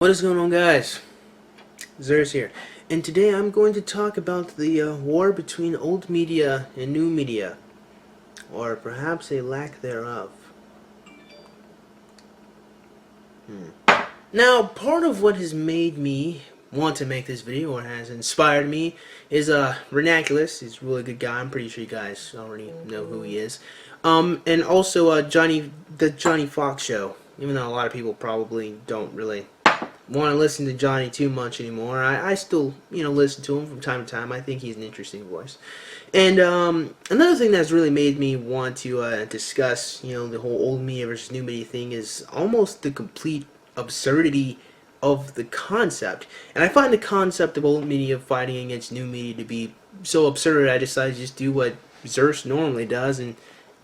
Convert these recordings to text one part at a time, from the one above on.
What is going on, guys? Zers here, and today I'm going to talk about the war between old media and new media, or perhaps a lack thereof. Now, part of what has made me want to make this video, or has inspired me, is Renaculus. He's a really good guy. I'm pretty sure you guys already know who he is. And also the Johnny Fox show. Even though a lot of people probably don't really want to listen to Johnny too much anymore, I still, listen to him from time to time. I think he's an interesting voice. And another thing that's really made me want to discuss, the whole old media versus new media thing is almost the complete absurdity of the concept. And I find the concept of old media fighting against new media to be so absurd, I decided to just do what Zerst normally does and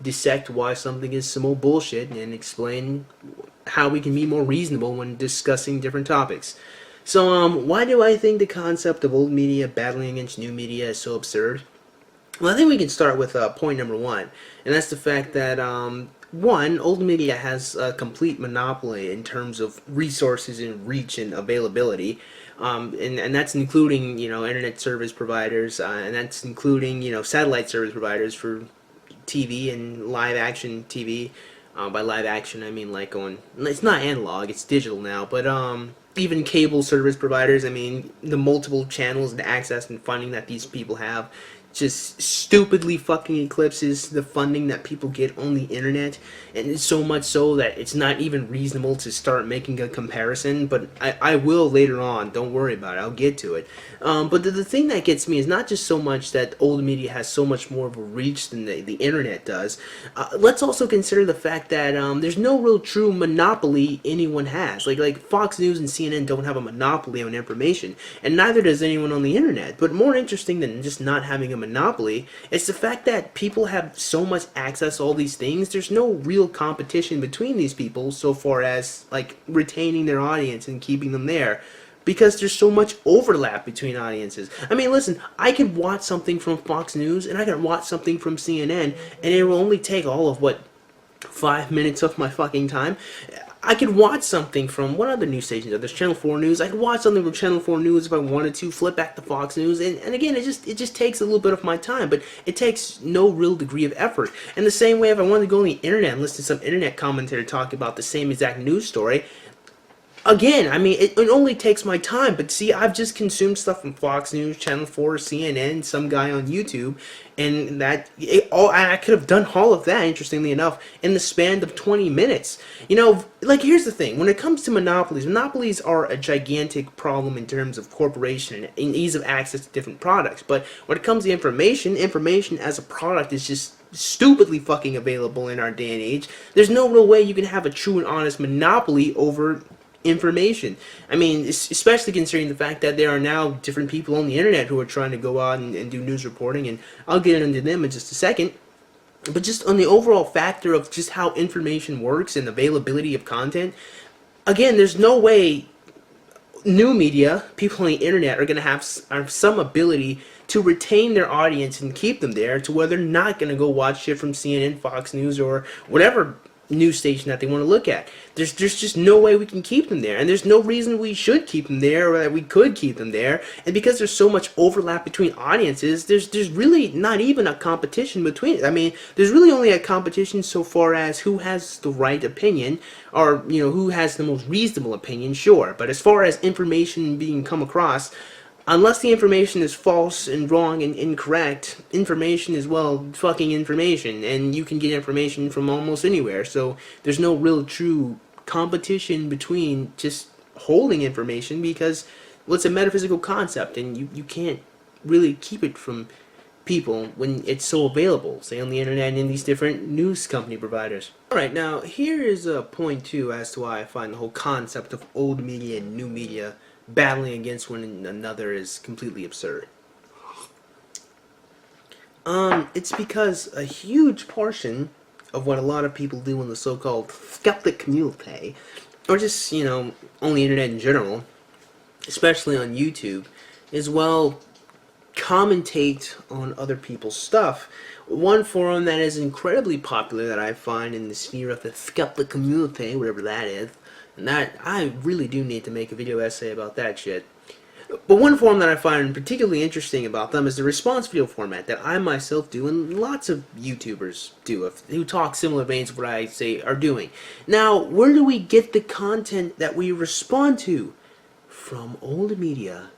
dissect why something is some old bullshit and explain how we can be more reasonable when discussing different topics. So, why do I think the concept of old media battling against new media is so absurd? Well, I think we can start with point number one, and that's the fact that, one, old media has a complete monopoly in terms of resources and reach and availability, and that's including, internet service providers, and that's including, satellite service providers for TV and live action TV. By live action, I mean like it's not analog, it's digital now, but even cable service providers, I mean, the multiple channels and access and funding that these people have just stupidly fucking eclipses the funding that people get on the internet, and it's so much so that it's not even reasonable to start making a comparison, but I will later on, don't worry about it, I'll get to it. But the thing that gets me is not just so much that old media has so much more of a reach than the internet does. Let's also consider the fact that there's no real true monopoly anyone has. Like Fox News and CNN don't have a monopoly on information, and neither does anyone on the internet. But more interesting than just not having a monopoly, it's the fact that people have so much access to all these things. There's no real competition between these people so far as like retaining their audience and keeping them there, because there's so much overlap between audiences. I mean, listen, I could watch something from Fox News and I could watch something from CNN, and it will only take all of, what, 5 minutes of my fucking time. I could watch something from, what other news stations are there? Channel 4 News. I could watch something from Channel 4 News if I wanted to, flip back to Fox News, and again, it just takes a little bit of my time, but it takes no real degree of effort. And the same way, if I wanted to go on the internet and listen to some internet commentator talk about the same exact news story, again, I mean, it only takes my time, but see, I've just consumed stuff from Fox News, Channel 4, CNN, some guy on YouTube, and I could have done all of that, interestingly enough, in the span of 20 minutes. Like, here's the thing, when it comes to monopolies are a gigantic problem in terms of corporation and ease of access to different products, but when it comes to information as a product is just stupidly fucking available in our day and age. There's no real way you can have a true and honest monopoly over information. I mean, especially considering the fact that there are now different people on the internet who are trying to go out and do news reporting, and I'll get into them in just a second. But just on the overall factor of just how information works and availability of content, again, there's no way new media, people on the internet, are going to have some ability to retain their audience and keep them there to where they're not going to go watch shit from CNN, Fox News, or whatever news station that they want to look at. There's just no way we can keep them there, and there's no reason we should keep them there or that we could keep them there. And because there's so much overlap between audiences, there's really not even a competition between it. I mean, there's really only a competition so far as who has the right opinion, or who has the most reasonable opinion, sure. But as far as information being come across, unless the information is false and wrong and incorrect, information is, well, fucking information, and you can get information from almost anywhere, so there's no real true competition between just holding information, because, well, it's a metaphysical concept, and you can't really keep it from people when it's so available, say on the internet and in these different news company providers. Alright, now here is a point too as to why I find the whole concept of old media and new media battling against one another is completely absurd. It's because a huge portion of what a lot of people do in the so-called skeptic community, or just, on the internet in general, especially on YouTube, is, well, commentate on other people's stuff. One forum that is incredibly popular that I find in the sphere of the skeptic community, whatever that And that, I really do need to make a video essay about that shit. But one form that I find particularly interesting about them is the response video format that I myself do and lots of YouTubers do who talk similar veins of what I say are doing. Now, where do we get the content that we respond to? From old media.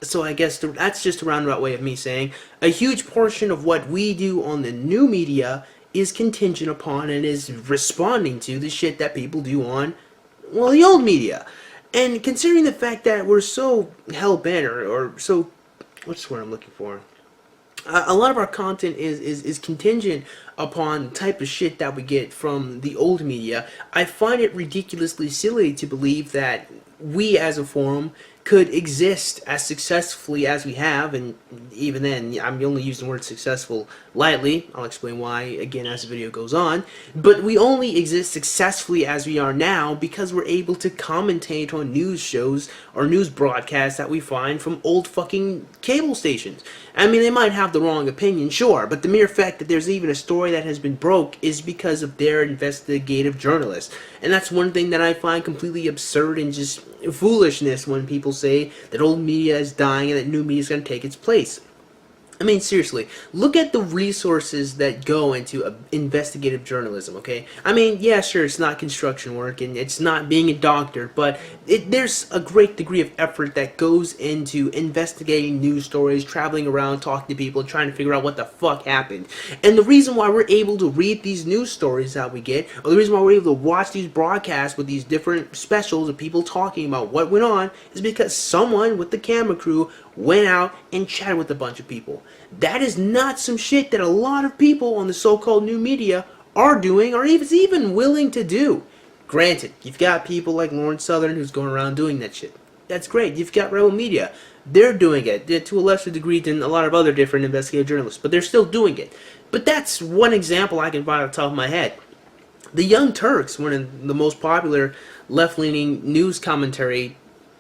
So I guess that's just a roundabout way of me saying a huge portion of what we do on the new media is contingent upon and is responding to the shit that people do on, well, the old media. And considering the fact that we're so hell-bent or so, what's the word I'm looking for? A lot of our content is contingent upon the type of shit that we get from the old media. I find it ridiculously silly to believe that we as a forum could exist as successfully as we have, and even then, I'm only using the word successful lightly. I'll explain why again as the video goes on. But we only exist successfully as we are now because we're able to commentate on news shows or news broadcasts that we find from old fucking cable stations. I mean, they might have the wrong opinion, sure, but the mere fact that there's even a story that has been broke is because of their investigative journalists. And that's one thing that I find completely absurd and just foolishness when people say that old media is dying and that new media is going to take its place. I mean, seriously, look at the resources that go into investigative journalism, okay? I mean, yeah, sure, it's not construction work and it's not being a doctor, but there's a great degree of effort that goes into investigating news stories, traveling around, talking to people, trying to figure out what the fuck happened. And the reason why we're able to read these news stories that we get, or the reason why we're able to watch these broadcasts with these different specials of people talking about what went on, is because someone with the camera crew went out and chatted with a bunch of people. That is not some shit that a lot of people on the so-called new media are doing or even willing to do. Granted, you've got people like Lawrence Southern who's going around doing that shit. That's great. You've got Rebel Media. They're doing it to a lesser degree than a lot of other different investigative journalists, but they're still doing it. But that's one example I can find off the top of my head. The Young Turks, one of the most popular left-leaning news commentary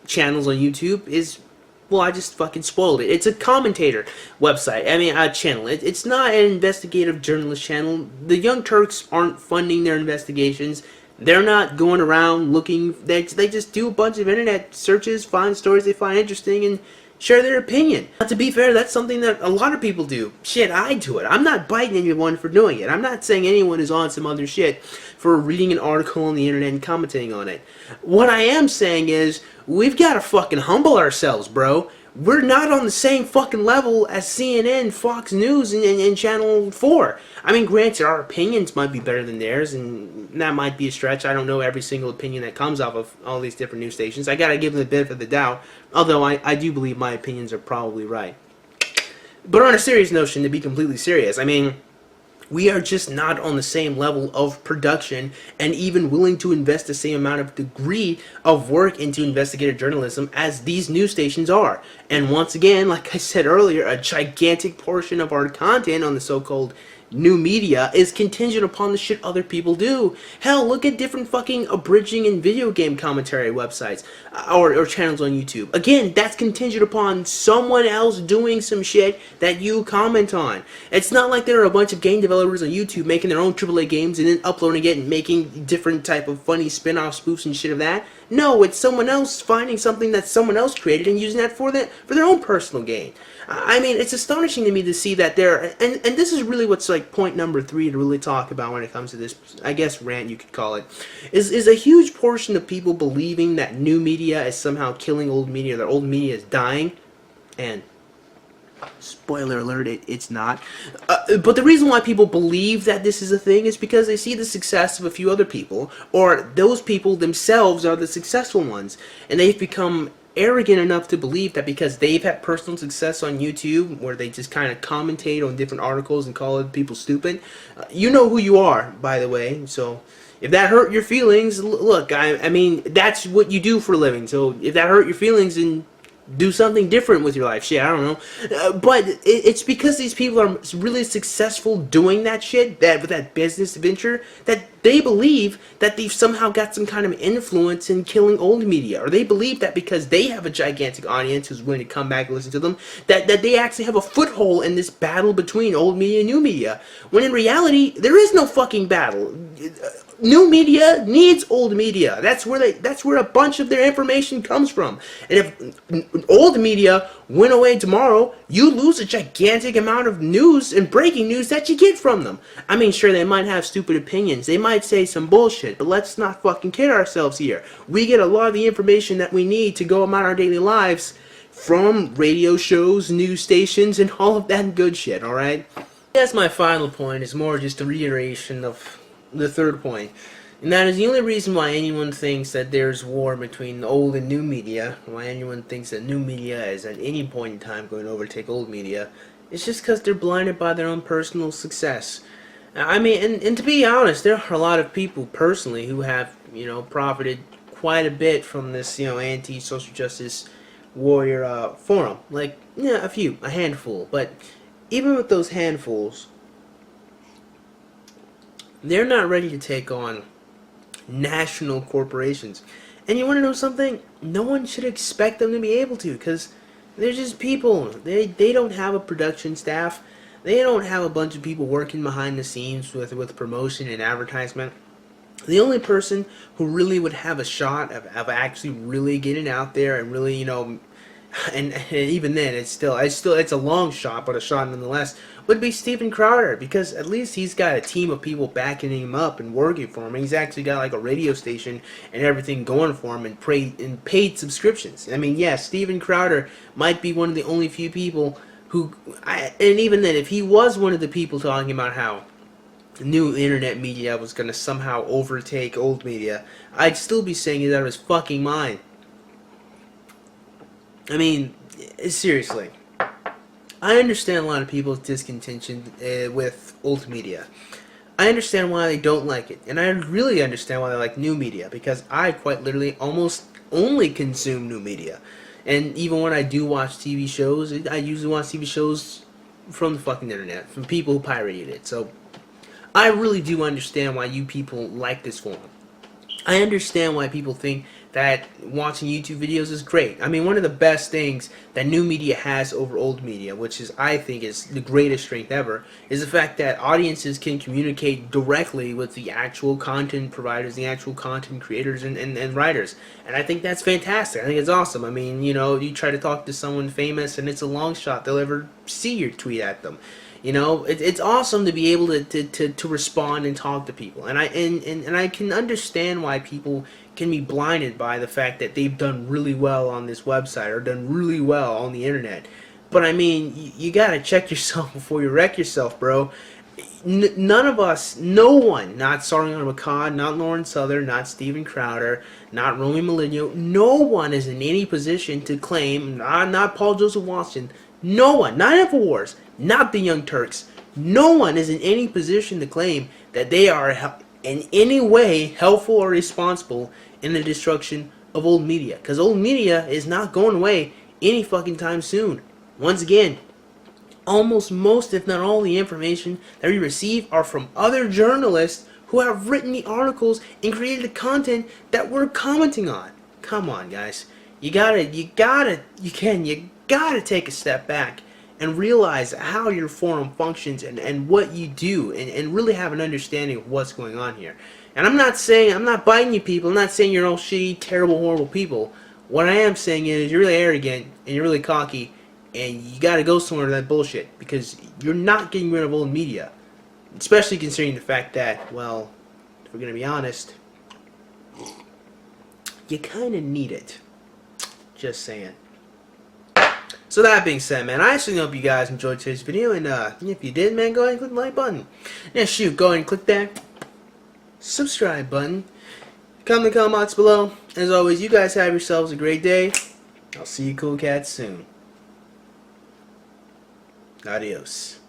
channels on YouTube, is, well, I just fucking spoiled it. It's a commentator website. I mean, a channel. It's not an investigative journalist channel. The Young Turks aren't funding their investigations. They're not going around looking. They just do a bunch of internet searches, find stories they find interesting, and share their opinion. Now, to be fair, that's something that a lot of people do. Shit, I do it. I'm not biting anyone for doing it. I'm not saying anyone is on some other shit for reading an article on the internet and commenting on it. What I am saying is, we've got to fucking humble ourselves, bro. We're not on the same fucking level as CNN, Fox News, and Channel 4. I mean, granted, our opinions might be better than theirs, and that might be a stretch. I don't know every single opinion that comes off of all these different news stations. I gotta give them the benefit of the doubt, although I do believe my opinions are probably right. But on a serious notion, to be completely serious, I mean, we are just not on the same level of production and even willing to invest the same amount of degree of work into investigative journalism as these news stations are. And once again, like I said earlier, a gigantic portion of our content on the so-called new media is contingent upon the shit other people do. Hell, look at different fucking abridging and video game commentary websites or channels on YouTube. Again, that's contingent upon someone else doing some shit that you comment on. It's not like there are a bunch of game developers on YouTube making their own AAA games and then uploading it and making different type of funny spin-off spoofs and shit of that. No, it's someone else finding something that someone else created and using that for their own personal gain. I mean, it's astonishing to me to see that there, and this is really what's like point number 3 to really talk about when it comes to this, I guess, rant you could call it, is a huge portion of people believing that new media is somehow killing old media, that old media is dying, and spoiler alert, it's not. But the reason why people believe that this is a thing is because they see the success of a few other people, or those people themselves are the successful ones, and they've become arrogant enough to believe that because they've had personal success on YouTube, where they just kind of commentate on different articles and call other people stupid. You know who you are, by the way, so if that hurt your feelings, look, I mean, that's what you do for a living, so if that hurt your feelings, then do something different with your life. Shit, I don't know. But it's because these people are really successful doing that shit, with that business venture, that they believe that they've somehow got some kind of influence in killing old media, or they believe that because they have a gigantic audience who's willing to come back and listen to them, that they actually have a foothold in this battle between old media and new media, when in reality, there is no fucking battle. New media needs old media. That's where a bunch of their information comes from. And if old media went away tomorrow, you lose a gigantic amount of news and breaking news that you get from them. I mean, sure, they might have stupid opinions. They might say some bullshit, but let's not fucking kid ourselves here. We get a lot of the information that we need to go about our daily lives from radio shows, news stations, and all of that good shit, alright? That's my final point. Is more just a reiteration of the third point, and that is the only reason why anyone thinks that there's war between old and new media, why anyone thinks that new media is at any point in time going to overtake old media, it's just because they're blinded by their own personal success. I mean, and to be honest, there are a lot of people personally who have, you know, profited quite a bit from this, you know, anti-social justice warrior forum. Like, yeah, a handful, but even with those handfuls, they're not ready to take on national corporations. And you want to know something? No one should expect them to be able to, because they're just people. They don't have a production staff. They don't have a bunch of people working behind the scenes with promotion and advertisement. The only person who really would have a shot of actually really getting out there and really, you know, and even then, it's a long shot, but a shot nonetheless, would be Steven Crowder, because at least he's got a team of people backing him up and working for him. He's actually got like a radio station and everything going for him, and paid subscriptions. I mean, yeah, Steven Crowder might be one of the only few people who, and even then, if he was one of the people talking about how new internet media was going to somehow overtake old media, I'd still be saying he's out of his fucking mind. I mean, seriously, I understand a lot of people's discontention with old media. I understand why they don't like it, and I really understand why they like new media, because I quite literally almost only consume new media. And even when I do watch TV shows, I usually watch TV shows from the fucking internet, from people who pirated it. So I really do understand why you people like this forum. I understand why people think that watching YouTube videos is great. I mean, one of the best things that new media has over old media, which is, I think, is the greatest strength ever, is the fact that audiences can communicate directly with the actual content providers, the actual content creators and writers. And I think that's fantastic. I think it's awesome. I mean, you know, you try to talk to someone famous and it's a long shot they'll ever see your tweet at them. You know, it's awesome to be able to respond and talk to people, and I can understand why people can be blinded by the fact that they've done really well on this website or done really well on the internet. But I mean, you gotta check yourself before you wreck yourself, bro. None of us, no one, not Sargon McCall, not Lauren Southern, not Steven Crowder, not Romy Maligno, no one is in any position to claim, not Paul Joseph Watson, no one, not InfoWars, not the Young Turks, no one is in any position to claim that they are in any way helpful or responsible in the destruction of old media. Because old media is not going away any fucking time soon. Once again, almost most, if not all, the information that we receive are from other journalists who have written the articles and created the content that we're commenting on. Come on, guys. You gotta take a step back and realize how your forum functions and what you do, and really have an understanding of what's going on here. And I'm not biting you people, I'm not saying you're all shitty, terrible, horrible people. What I am saying is you're really arrogant and you're really cocky, and you gotta go somewhere to that bullshit, because you're not getting rid of old media. Especially considering the fact that, well, if we're gonna be honest, you kinda need it. Just saying. So that being said, man, I actually hope you guys enjoyed today's video, and if you did, man, go ahead and click the like button. Yeah, shoot, go ahead and click that subscribe button. Comment in the comments below. As always, you guys have yourselves a great day. I'll see you cool cats soon. Adios.